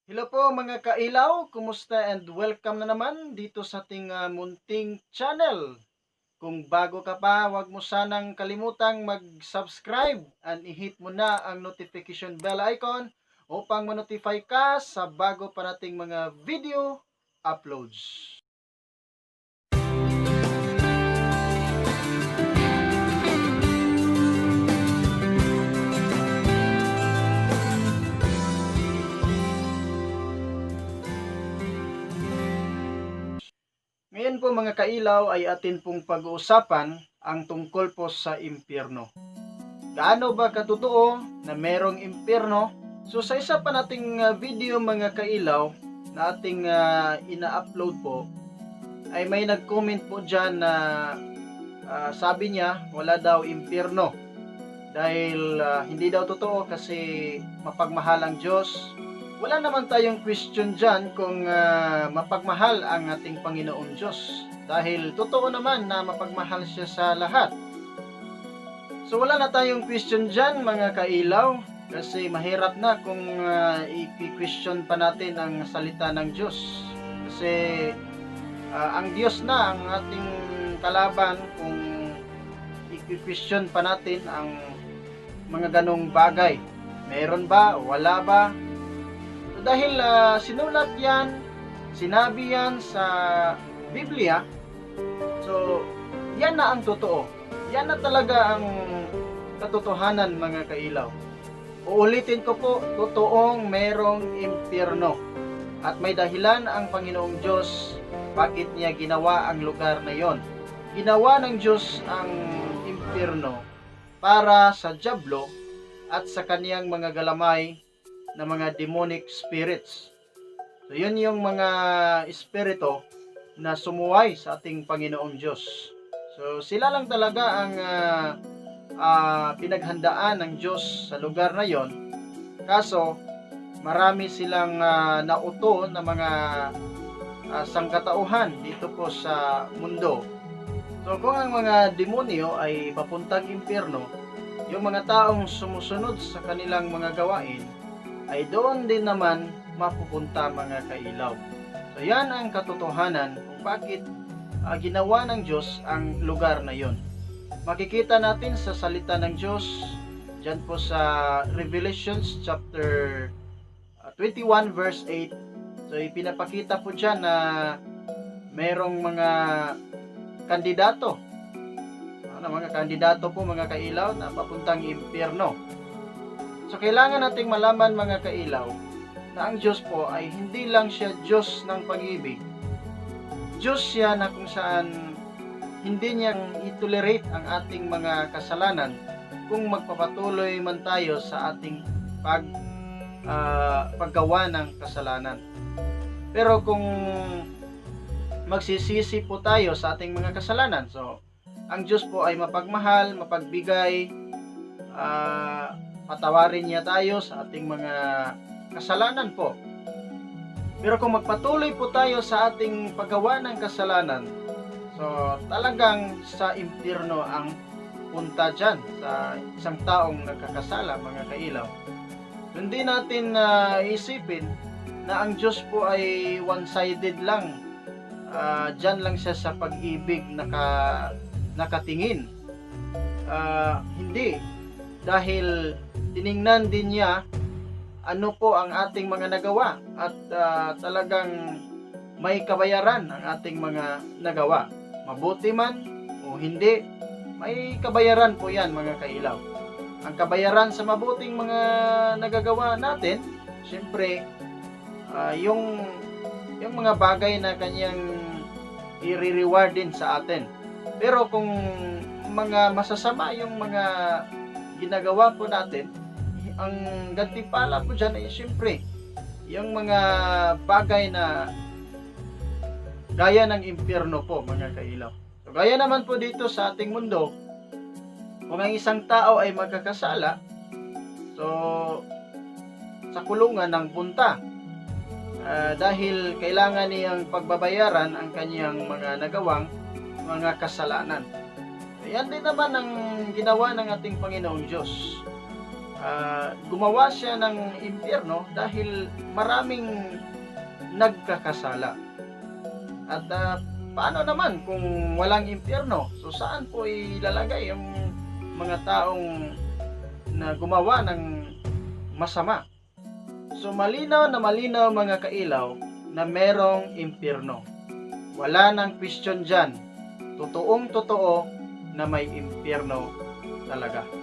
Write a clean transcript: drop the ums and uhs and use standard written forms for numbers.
Hello po mga kailaw, kumusta and welcome na naman dito sa ating munting channel. Kung bago ka pa, huwag mo sanang kalimutang mag-subscribe and i-hit mo na ang notification bell icon upang ma-notify ka sa bago pa nating mga video uploads. Ngayon po mga kailaw ay atin pong pag-uusapan ang tungkol po sa impyerno. Gaano ba katotoo na merong impyerno? So sa isa pa nating video mga kailaw na ating ina-upload po ay may nag-comment po dyan na sabi niya wala daw impyerno dahil hindi daw totoo kasi mapagmahal ang Diyos. Wala naman tayong question dyan kung mapagmahal ang ating Panginoong Diyos. Dahil totoo naman na mapagmahal siya sa lahat. So wala na tayong question dyan mga kailaw. Kasi mahirap na kung i-question pa natin ang salita ng Diyos. Kasi ang Diyos na ang ating kalaban kung i-question pa natin ang mga ganong bagay. Meron ba? Wala ba? Dahil sinulat yan, sinabi yan sa Biblia, so yan na ang totoo. Yan na talaga ang katotohanan mga kailaw. Uulitin ko po, totoong merong impyerno. At may dahilan ang Panginoong Diyos bakit niya ginawa ang lugar na yon. Ginawa ng Diyos ang impyerno para sa dyablo at sa kaniyang mga galamay na mga demonic spirits. So yun yung mga espiritu na sumuway sa ating Panginoong Diyos. So sila lang talaga ang pinaghandaan ng Diyos sa lugar na yon. Kaso marami silang nauto na mga sangkatauhan dito po sa mundo. So kung ang mga demonyo ay papuntang impyerno, yung mga taong sumusunod sa kanilang mga gawain ay doon din naman mapupunta mga kailaw. So yan ang katotohanan kung bakit ginawa ng Diyos ang lugar na yon. Makikita natin sa salita ng Diyos dyan po sa Revelations chapter 21 verse 8. So ipinapakita po dyan na merong mga kandidato. Mga kandidato po mga kailaw na papuntang impyerno. So kailangan nating malaman mga kailaw na ang Diyos po ay hindi lang siya Diyos ng pag-ibig. Diyos siya na kung saan hindi niya itolerate ang ating mga kasalanan kung magpapatuloy man tayo sa ating paggawa ng kasalanan. Pero kung magsisisi po tayo sa ating mga kasalanan, so ang Diyos po ay mapagmahal, mapagbigay, patawarin niya tayo sa ating mga kasalanan po. Pero kung magpatuloy po tayo sa ating paggawa ng kasalanan, so talagang sa impyerno ang punta dyan sa isang taong nagkakasala mga kailaw. Hindi natin isipin na ang Diyos po ay one-sided lang. Dyan lang siya sa pag-ibig nakatingin. Hindi. Dahil tiningnan din niya ano po ang ating mga nagawa at talagang may kabayaran ang ating mga nagawa. Mabuti man o hindi, may kabayaran po yan mga kailaw. Ang kabayaran sa mabuting mga nagagawa natin, siyempre, yung mga bagay na kanyang i-reward din sa atin. Pero kung mga masasama yung mga ginagawa po natin, ang gantimpala po dyan ay siyempre yung mga bagay na gaya ng impyerno po mga kailaw. So, gaya naman po dito sa ating mundo, kung ang isang tao ay magkakasala, so sa kulungan ng punta dahil kailangan niyang pagbabayaran ang kanyang mga nagawang mga kasalanan. Yan din naman ang ginawa ng ating Panginoong Diyos. gumawa siya ng impyerno dahil maraming nagkakasala. At paano naman kung walang impyerno? So saan po ilalagay yung mga taong na gumawa ng masama? So malinaw na malinaw mga kailaw na merong impyerno. Wala nang question dyan. Totoong totoo na may impyerno talaga.